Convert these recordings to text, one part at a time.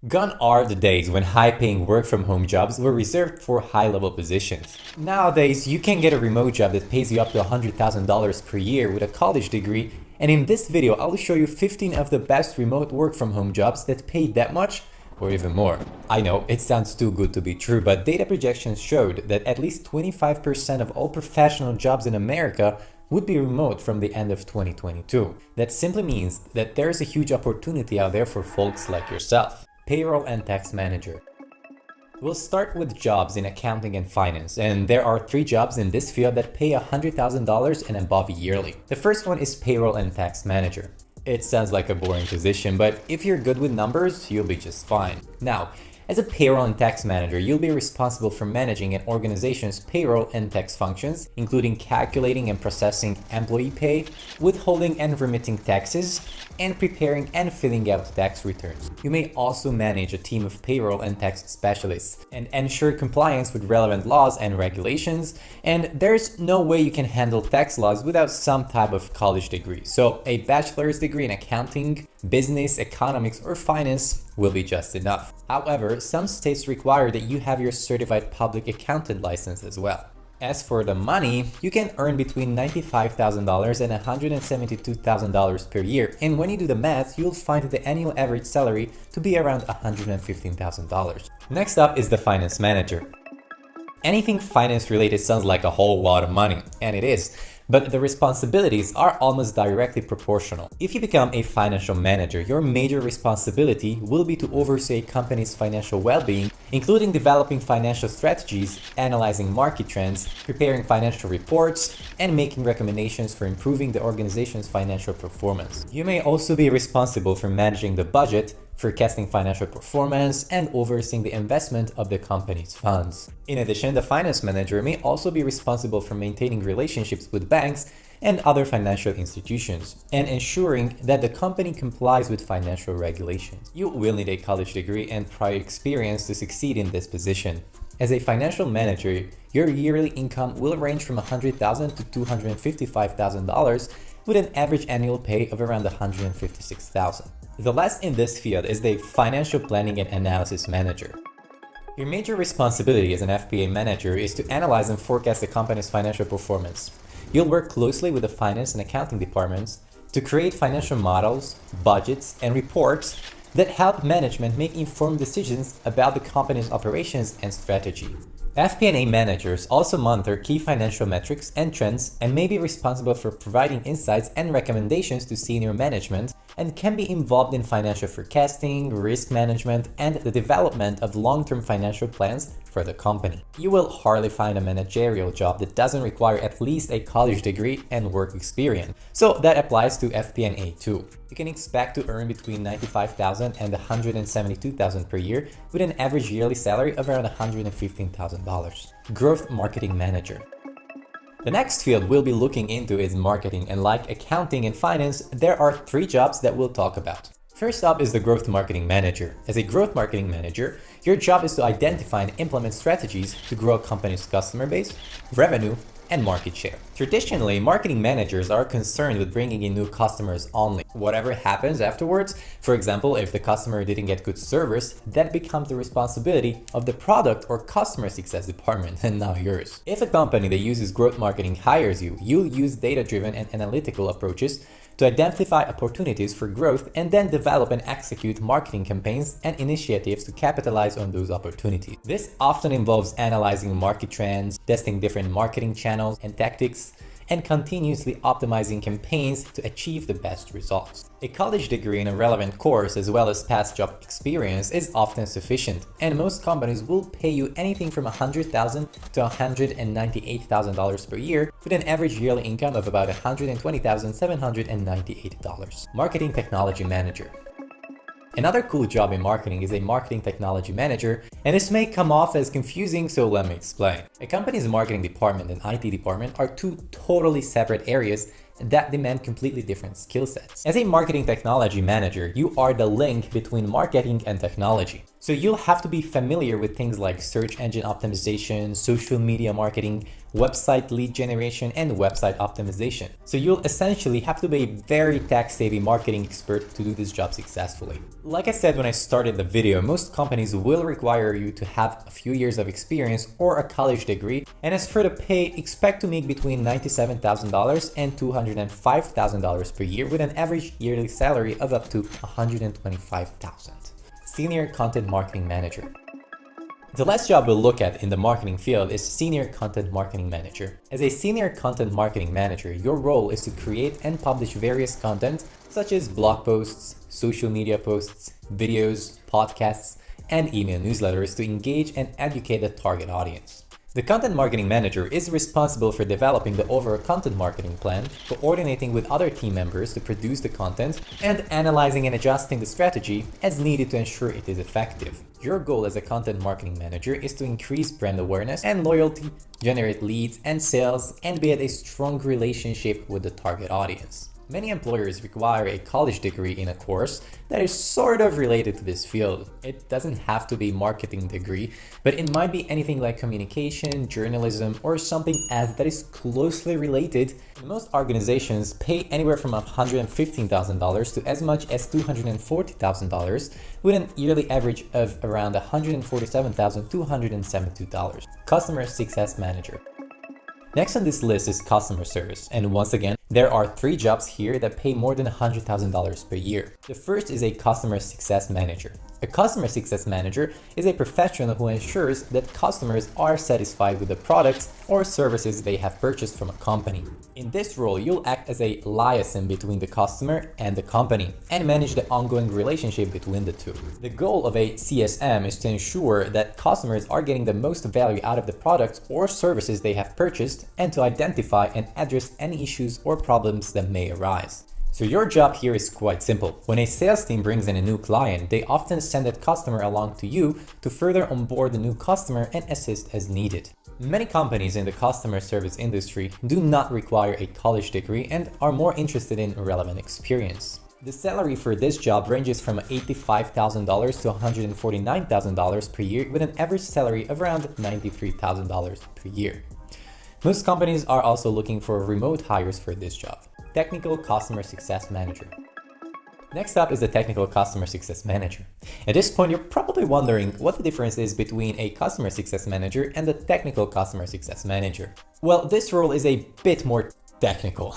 Gone are the days when high-paying work-from-home jobs were reserved for high-level positions. Nowadays, you can get a remote job that pays you up to $100,000 per year with a college degree, and in this video, I'll show you 15 of the best remote work-from-home jobs that pay that much or even more. I know, it sounds too good to be true, but data projections showed that at least 25% of all professional jobs in America would be remote from the end of 2022. That simply means that there's a huge opportunity out there for folks like yourself. Payroll and tax manager. We'll start with jobs in accounting and finance, and there are 3 jobs in this field that pay $100,000 and above yearly. The first one is payroll and tax manager. It sounds like a boring position, but if you're good with numbers, you'll be just fine. Now, as a payroll and tax manager, you'll be responsible for managing an organization's payroll and tax functions, including calculating and processing employee pay, withholding and remitting taxes, and preparing and filling out tax returns. You may also manage a team of payroll and tax specialists and ensure compliance with relevant laws and regulations. And there's no way you can handle tax laws without some type of college degree. So a bachelor's degree in accounting, business, economics, or finance will be just enough. However, some states require that you have your certified public accountant license as well. As for the money, you can earn between $95,000 and $172,000 per year. And when you do the math, you'll find the annual average salary to be around $115,000. Next up is the finance manager. Anything finance related sounds like a whole lot of money, and it is. But the responsibilities are almost directly proportional. If you become a financial manager, your major responsibility will be to oversee a company's financial well-being, including developing financial strategies, analyzing market trends, preparing financial reports, and making recommendations for improving the organization's financial performance. You may also be responsible for managing the budget, forecasting financial performance, and overseeing the investment of the company's funds. In addition, the finance manager may also be responsible for maintaining relationships with banks and other financial institutions, and ensuring that the company complies with financial regulations. You will need a college degree and prior experience to succeed in this position. As a financial manager, your yearly income will range from $100,000 to $255,000 with an average annual pay of around $156,000. The last in this field is the financial planning and analysis manager. Your major responsibility as an FP&A manager is to analyze and forecast the company's financial performance. You'll work closely with the finance and accounting departments to create financial models, budgets, and reports that help management make informed decisions about the company's operations and strategy. FP&A managers also monitor key financial metrics and trends and may be responsible for providing insights and recommendations to senior management, and can be involved in financial forecasting, risk management, and the development of long-term financial plans for the company. You will hardly find a managerial job that doesn't require at least a college degree and work experience. So that applies to FP&A too. You can expect to earn between $95,000 and $172,000 per year with an average yearly salary of around $115,000. Growth marketing manager. The next field we'll be looking into is marketing, and like accounting and finance, there are 3 jobs that we'll talk about. First up is the growth marketing manager. As a growth marketing manager, your job is to identify and implement strategies to grow a company's customer base, revenue, and market share. Traditionally, marketing managers are concerned with bringing in new customers only. Whatever happens afterwards, for example, if the customer didn't get good service, that becomes the responsibility of the product or customer success department, and not yours. If a company that uses growth marketing hires you, you'll use data-driven and analytical approaches to identify opportunities for growth and then develop and execute marketing campaigns and initiatives to capitalize on those opportunities. This often involves analyzing market trends, testing different marketing channels and tactics, and continuously optimizing campaigns to achieve the best results. A college degree in a relevant course as well as past job experience is often sufficient, and most companies will pay you anything from $100,000 to $198,000 per year with an average yearly income of about $120,798. Marketing technology manager. Another cool job in marketing is a marketing technology manager, and this may come off as confusing, so let me explain. A company's marketing department and IT department are 2 totally separate areas that demand completely different skill sets. As a marketing technology manager, you are the link between marketing and technology. So you'll have to be familiar with things like search engine optimization, social media marketing, website lead generation, and website optimization. So you'll essentially have to be a very tech-savvy marketing expert to do this job successfully. Like I said when I started the video, most companies will require you to have a few years of experience or a college degree, and as for the pay, expect to make between $97,000 and $205,000 per year with an average yearly salary of up to $125,000. Senior Content Marketing Manager. The last job we'll look at in the marketing field is Senior Content Marketing Manager. As a Senior Content Marketing Manager, your role is to create and publish various content such as blog posts, social media posts, videos, podcasts, and email newsletters to engage and educate the target audience. The Content Marketing Manager is responsible for developing the overall content marketing plan, coordinating with other team members to produce the content, and analyzing and adjusting the strategy as needed to ensure it is effective. Your goal as a content marketing manager is to increase brand awareness and loyalty, generate leads and sales, and build a strong relationship with the target audience. Many employers require a college degree in a course that is sort of related to this field. It doesn't have to be a marketing degree, but it might be anything like communication, journalism, or something else that is closely related. Most organizations pay anywhere from $115,000 to as much as $240,000 with an yearly average of around $147,272. Customer Success Manager. Next on this list is customer service, and once again, there are 3 jobs here that pay more than $100,000 per year. The first is a customer success manager. A customer success manager is a professional who ensures that customers are satisfied with the products or services they have purchased from a company. In this role, you'll act as a liaison between the customer and the company and manage the ongoing relationship between the two. The goal of a CSM is to ensure that customers are getting the most value out of the products or services they have purchased and to identify and address any issues or problems that may arise. So your job here is quite simple. When a sales team brings in a new client, they often send that customer along to you to further onboard the new customer and assist as needed. Many companies in the customer service industry do not require a college degree and are more interested in relevant experience. The salary for this job ranges from $85,000 to $149,000 per year with an average salary of around $93,000 per year. Most companies are also looking for remote hires for this job. Technical Customer Success Manager. Next up is the Technical Customer Success Manager. At this point, you're probably wondering what the difference is between a Customer Success Manager and the Technical Customer Success Manager. Well, this role is a bit more technical.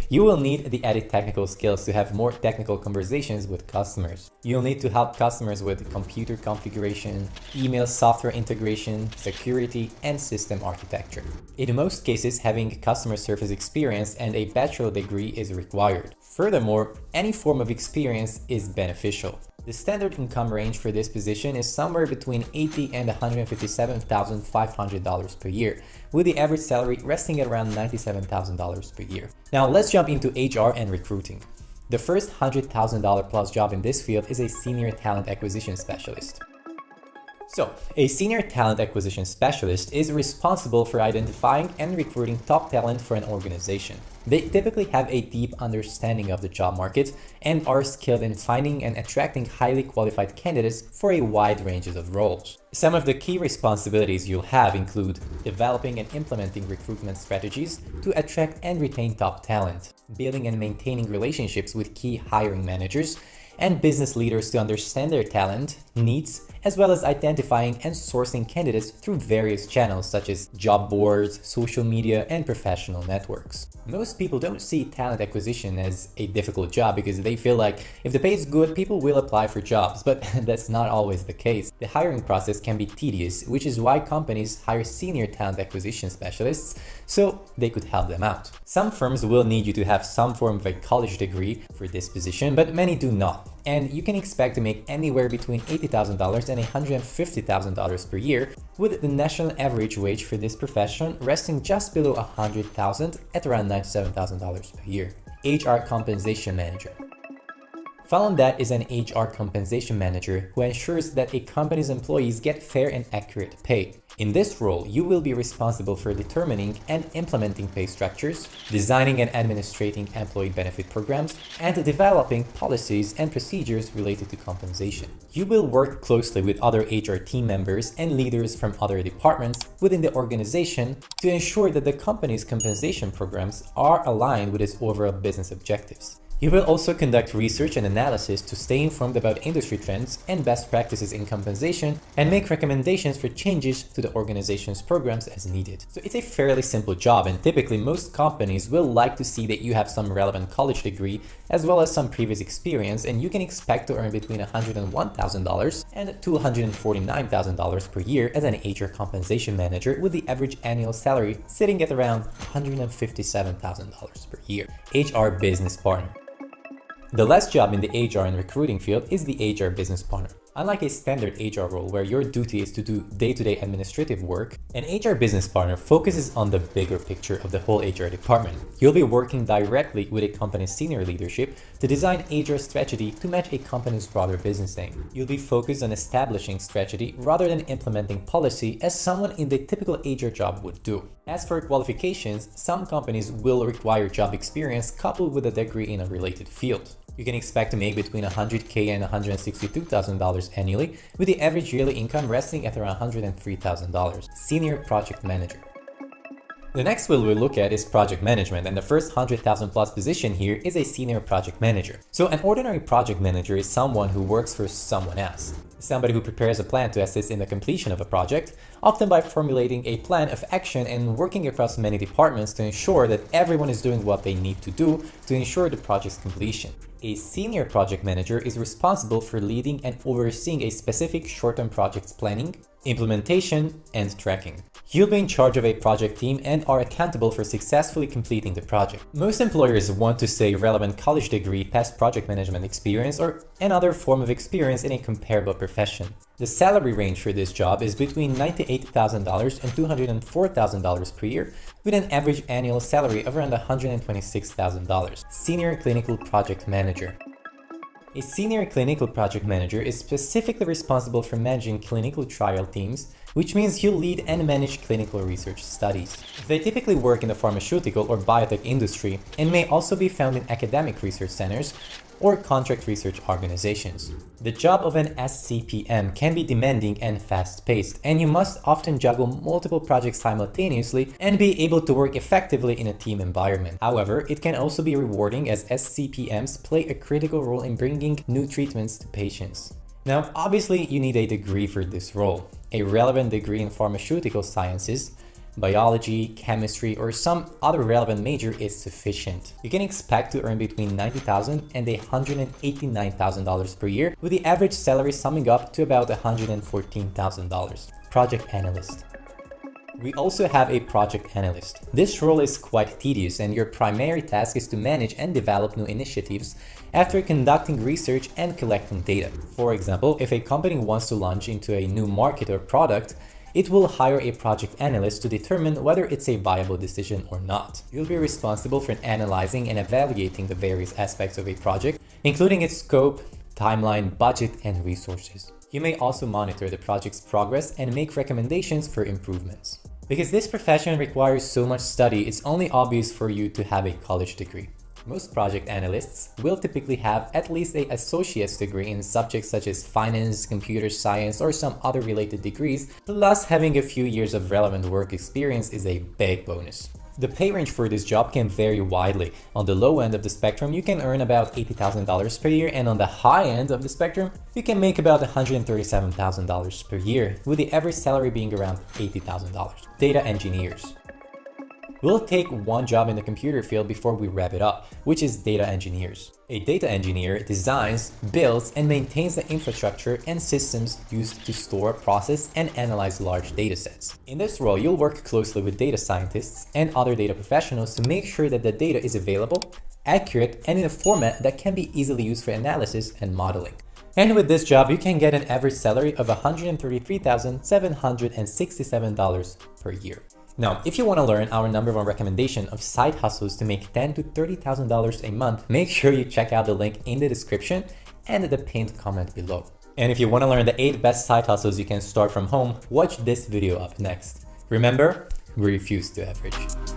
You will need the added technical skills to have more technical conversations with customers. You'll need to help customers with computer configuration, email software integration, security, and system architecture. In most cases, having customer service experience and a bachelor degree is required. Furthermore, any form of experience is beneficial. The standard income range for this position is somewhere between $80,000 and $157,500 per year, with the average salary resting at around $97,000 per year. Now let's jump into HR and recruiting. The first $100,000 plus job in this field is a Senior Talent Acquisition Specialist. So, a Senior Talent Acquisition Specialist is responsible for identifying and recruiting top talent for an organization. They typically have a deep understanding of the job market and are skilled in finding and attracting highly qualified candidates for a wide range of roles. Some of the key responsibilities you'll have include developing and implementing recruitment strategies to attract and retain top talent, building and maintaining relationships with key hiring managers and business leaders to understand their talent, needs, as well as identifying and sourcing candidates through various channels such as job boards, social media, and professional networks. Most people don't see talent acquisition as a difficult job because they feel like if the pay is good, people will apply for jobs, but that's not always the case. The hiring process can be tedious, which is why companies hire senior talent acquisition specialists so they could help them out. Some firms will need you to have some form of a college degree for this position, but many do not. And you can expect to make anywhere between $80,000 and $150,000 per year, with the national average wage for this profession resting just below $100,000 at around $97,000 per year. HR Compensation Manager. Following that is an HR compensation manager who ensures that a company's employees get fair and accurate pay. In this role, you will be responsible for determining and implementing pay structures, designing and administrating employee benefit programs, and developing policies and procedures related to compensation. You will work closely with other HR team members and leaders from other departments within the organization to ensure that the company's compensation programs are aligned with its overall business objectives. You will also conduct research and analysis to stay informed about industry trends and best practices in compensation and make recommendations for changes to the organization's programs as needed. So it's a fairly simple job, and typically most companies will like to see that you have some relevant college degree as well as some previous experience, and you can expect to earn between $101,000 and $249,000 per year as an HR compensation manager, with the average annual salary sitting at around $157,000 per year. HR business partner. The last job in the HR and recruiting field is the HR business partner. Unlike a standard HR role where your duty is to do day-to-day administrative work, an HR business partner focuses on the bigger picture of the whole HR department. You'll be working directly with a company's senior leadership to design HR strategy to match a company's broader business aim. You'll be focused on establishing strategy rather than implementing policy as someone in the typical HR job would do. As for qualifications, some companies will require job experience coupled with a degree in a related field. You can expect to make between $100,000 and $162,000 annually, with the average yearly income resting at around $103,000. Senior Project Manager. The next skill we'll look at is project management, and the first 100,000 plus position here is a senior project manager. So an ordinary project manager is someone who works for someone else. Somebody who prepares a plan to assist in the completion of a project, often by formulating a plan of action and working across many departments to ensure that everyone is doing what they need to do to ensure the project's completion. A senior project manager is responsible for leading and overseeing a specific short-term project's planning, implementation, and tracking. You'll be in charge of a project team and are accountable for successfully completing the project. Most employers want to say relevant college degree, past project management experience, or another form of experience in a comparable profession. The salary range for this job is between $98,000 and $204,000 per year, with an average annual salary of around $126,000. Senior Clinical Project Manager. A senior clinical project manager is specifically responsible for managing clinical trial teams, which means you'll lead and manage clinical research studies. They typically work in the pharmaceutical or biotech industry and may also be found in academic research centers or contract research organizations. The job of an SCPM can be demanding and fast-paced, and you must often juggle multiple projects simultaneously and be able to work effectively in a team environment. However, it can also be rewarding as SCPMs play a critical role in bringing new treatments to patients. Now, obviously, you need a degree for this role. A relevant degree in pharmaceutical sciences, biology, chemistry, or some other relevant major is sufficient. You can expect to earn between $90,000 and $189,000 per year, with the average salary summing up to about $114,000. Project Analyst. We also have a project analyst. This role is quite tedious, and your primary task is to manage and develop new initiatives after conducting research and collecting data. For example, if a company wants to launch into a new market or product, it will hire a project analyst to determine whether it's a viable decision or not. You'll be responsible for analyzing and evaluating the various aspects of a project, including its scope, timeline, budget, and resources. You may also monitor the project's progress and make recommendations for improvements. Because this profession requires so much study, it's only obvious for you to have a college degree. Most project analysts will typically have at least an associate's degree in subjects such as finance, computer science, or some other related degrees, plus having a few years of relevant work experience is a big bonus. The pay range for this job can vary widely. On the low end of the spectrum, you can earn about $80,000 per year, and on the high end of the spectrum, you can make about $137,000 per year, with the average salary being around $80,000. Data engineers. We'll take one job in the computer field before we wrap it up, which is data engineers. A data engineer designs, builds, and maintains the infrastructure and systems used to store, process, and analyze large datasets. In this role, you'll work closely with data scientists and other data professionals to make sure that the data is available, accurate, and in a format that can be easily used for analysis and modeling. And with this job, you can get an average salary of $133,767 per year. Now, if you want to learn our number one recommendation of side hustles to make $10,000 to $30,000 a month, make sure you check out the link in the description and the pinned comment below. And if you want to learn the 8 best side hustles you can start from home, watch this video up next. Remember, we refuse to average.